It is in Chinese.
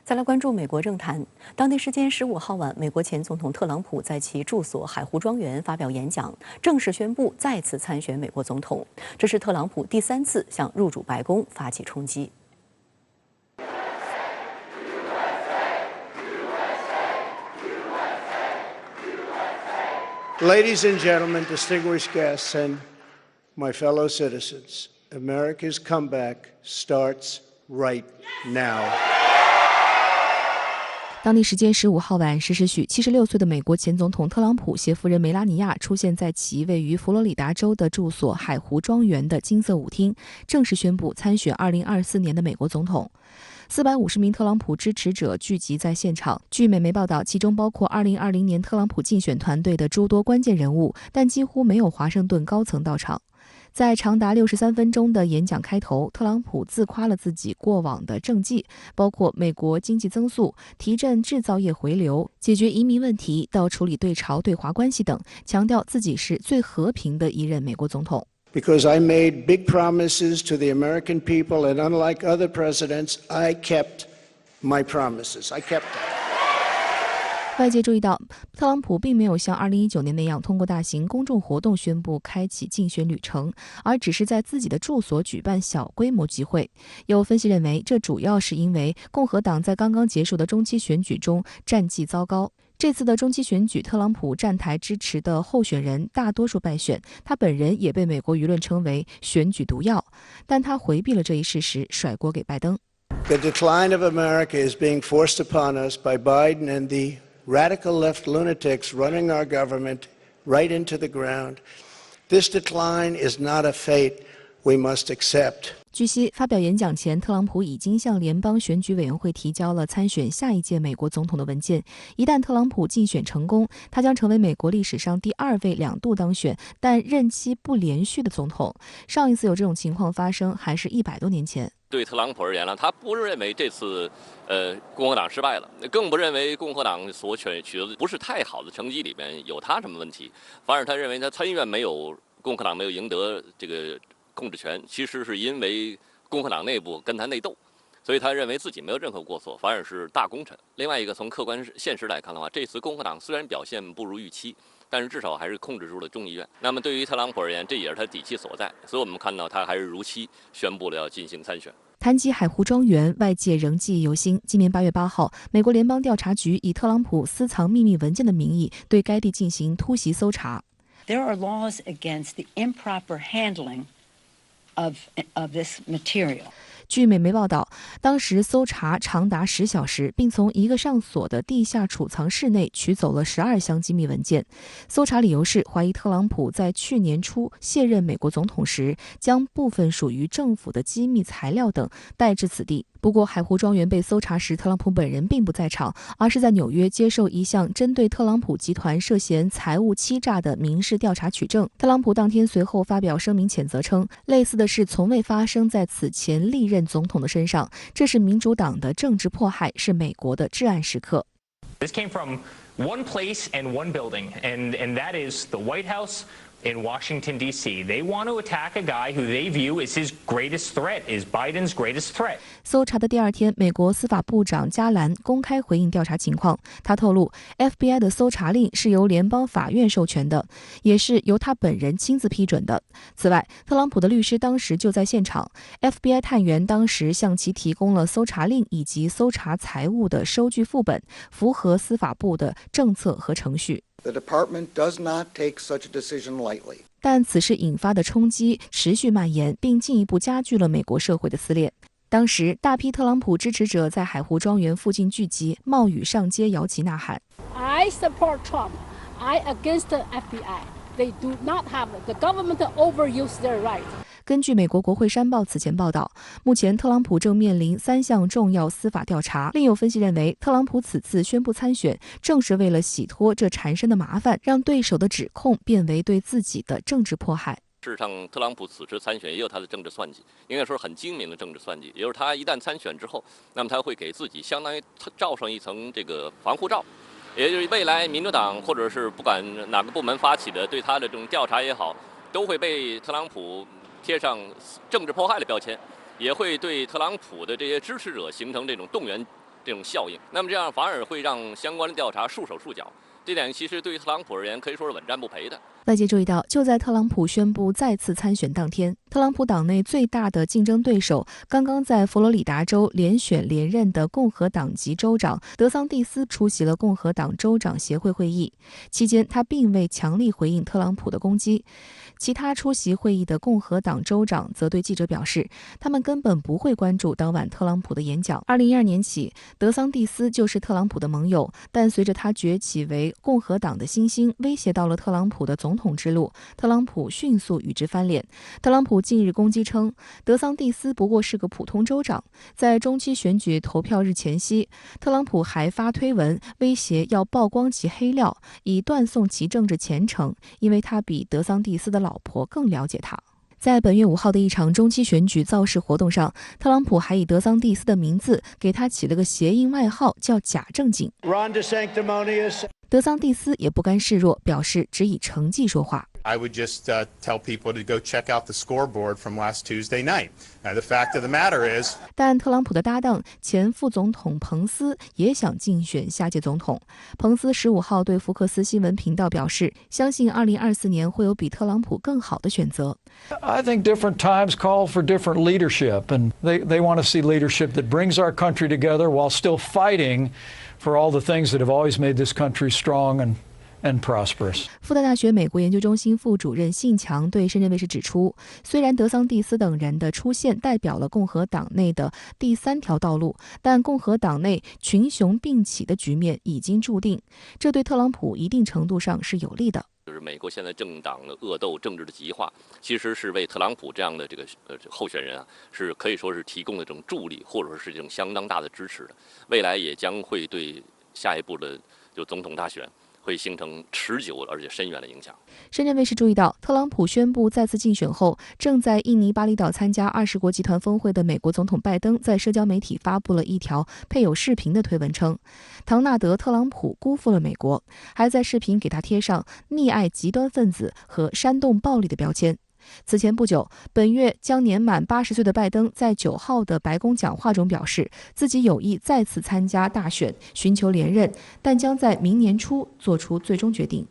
再来关注美国政坛。当地时间15号晚，美国前总统特朗普在其住所海湖庄园发表演讲，正式宣布再次参选美国总统。这是特朗普第3次向入主白宫发起冲击。Ladies and gentlemen, distinguished guests, and my fellow citizens, America's comeback starts right now. 当地时间15号晚10时许，76岁的美国前总统特朗普携夫人梅拉尼亚出现在其位于佛罗里达州的住所海湖庄园的金色舞厅，正式宣布参选2024年的美国总统。450名特朗普支持者聚集在现场。据美媒报道，其中包括2020年特朗普竞选团队的诸多关键人物，但几乎没有华盛顿高层到场。在长达63分钟的演讲开头，特朗普自夸了自己过往的政绩，包括美国经济增速、提振制造业回流、解决移民问题到处理对朝对华关系等，强调自己是最和平的一任美国总统。Because I made big promises to the American people, and unlike other presidents, I kept my promises. I kept them. 外界注意到，特朗普并没有像2019年那样通过大型公众活动宣布开启竞选旅程，而只是在自己的住所举办小规模集会。有分析认为，这主要是因为共和党在刚刚结束的中期选举中战绩糟糕。这次的中期选举，特朗普站台支持的候选人大多数败选，他本人也被美国舆论称为选举毒药，但他回避了这一事实，甩锅给拜登。The decline of America is being forced upon us by Biden and the radical left lunatics running our government right into the ground. This decline is not a fate we must accept. 据悉，发表演讲前，特朗普已经向联邦选举委员会提交了参选下一届美国总统的文件。一旦特朗普竞选成功，他将成为美国历史上第2位2度当选但任期不连续的总统。上一次有这种情况发生，还是100多年前。对特朗普而言呢，他不认为这次共和党失败了，更不认为共和党所取得的不是太好的成绩里面有他什么问题，反而他认为他参议院共和党没有赢得这个控制权，其实是因为共和党内部跟他内斗，所以他认为自己没有任何过错，反而是大功臣。另外一个，从客观现实来看的话，这次共和党虽然表现不如预期，但是至少还是控制住了众议院。那么对于特朗普而言，这也是他底气所在，所以我们看到他还是如期宣布了要进行参选。谈及海湖庄园，外界仍记忆犹新。今年8月8号，美国联邦调查局以特朗普私藏秘密文件的名义对该地进行突袭搜查。There are laws against the improper handling of this material. 据美媒报道，当时搜查长达10小时，并从一个上锁的地下储藏室内取走了12箱机密文件。搜查理由是怀疑特朗普在去年初卸任美国总统时，将部分属于政府的机密材料等带至此地。不过，海湖庄园被搜查时，特朗普本人并不在场，而是在纽约接受一项针对特朗普集团涉嫌财务欺诈的民事调查取证。特朗普当天随后发表声明谴责称，类似的事从未发生在此前历任总统的身上，这是民主党的政治迫害，是美国的至暗时刻。This came from one place and one building, and that is the White House in Washington, D.C. They want to attack a guy who they view as his greatest threat, is Biden's greatest threat. 搜查的第2天，美国司法部长加兰公开回应调查情况。他透露 ，FBI 的搜查令是由联邦法院授权的，也是由他本人亲自批准的。此外，特朗普的律师当时就在现场 ，FBI 探员当时向其提供了搜查令以及搜查财物的收据副本，符合司法部的政策和程序。The department does not take such a decision lightly. 但此事引发的冲击持续蔓延，并进一步加剧了美国社会的撕裂。当时，大批特朗普支持者在海湖庄园附近聚集，冒雨上街摇旗呐喊 I support Trump. I against the FBI. They do not have the government overuse their right. 根据美国国会山报此前报道，目前特朗普正面临3项重要司法调查。另有分析认为，特朗普此次宣布参选，正是为了洗脱这缠身的麻烦，让对手的指控变为对自己的政治迫害。事实上，特朗普此次参选也有他的政治算计，应该说很精明的政治算计。也就是他一旦参选之后，那么他会给自己相当于罩上一层这个防护罩，也就是未来民主党或者是不管哪个部门发起的对他的这种调查也好，都会被特朗普贴上政治迫害的标签，也会对特朗普的这些支持者形成这种动员这种效应。那么这样反而会让相关的调查束手束脚，这点其实对于特朗普而言可以说是稳赚不赔的。外界注意到，就在特朗普宣布再次参选当天，特朗普党内最大的竞争对手，刚刚在佛罗里达州连选连任的共和党籍州长德桑蒂斯出席了共和党州长协会会议，期间他并未强力回应特朗普的攻击。其他出席会议的共和党州长则对记者表示，他们根本不会关注当晚特朗普的演讲。2012年起，德桑蒂斯就是特朗普的盟友，但随着他崛起为共和党的新星，威胁到了特朗普的总统之路，特朗普迅速与之翻脸。特朗普近日攻击称，德桑蒂斯不过是个普通州长。在中期选举投票日前夕，特朗普还发推文威胁要曝光其黑料，以断送其政治前程，因为他比德桑蒂斯的老婆更了解他。在本月5号的一场中期选举造势活动上，特朗普还以德桑蒂斯的名字给他起了个谐音外号，叫假正经。德桑蒂斯也不甘示弱，表示只以成绩说话。I would just tell people to go check out the scoreboard from last Tuesday night. The fact of the matter is， 但特朗普的搭档前副总统彭斯也想竞选下届总统。彭斯15号对福克斯新闻频道表示，相信2024年会有比特朗普更好的选择。I think different times call for different leadership, and they want to see leadership that brings our country together while still fighting for all the things that have always made this country strong and prosperous。 复旦大学美国研究中心副主任信强对深圳卫视指出，虽然德桑蒂斯等人的出现代表了共和党内的第三条道路，但共和党内群雄并起的局面已经注定，这对特朗普一定程度上是有利的。就是美国现在政党的恶斗、政治的极化，其实是为特朗普这样的这个候选人啊，是可以说是提供了这种助力，或者说是这种相当大的支持的。未来也将会对下一步的就总统大选会形成持久而且深远的影响。深圳卫视注意到，特朗普宣布再次竞选后，正在印尼巴厘岛参加20国集团峰会的美国总统拜登在社交媒体发布了一条配有视频的推文，称唐纳德·特朗普辜负了美国，还在视频给他贴上溺爱极端分子和煽动暴力的标签。此前不久，本月将年满80岁的拜登在9号的白宫讲话中表示，自己有意再次参加大选，寻求连任，但将在明年初做出最终决定。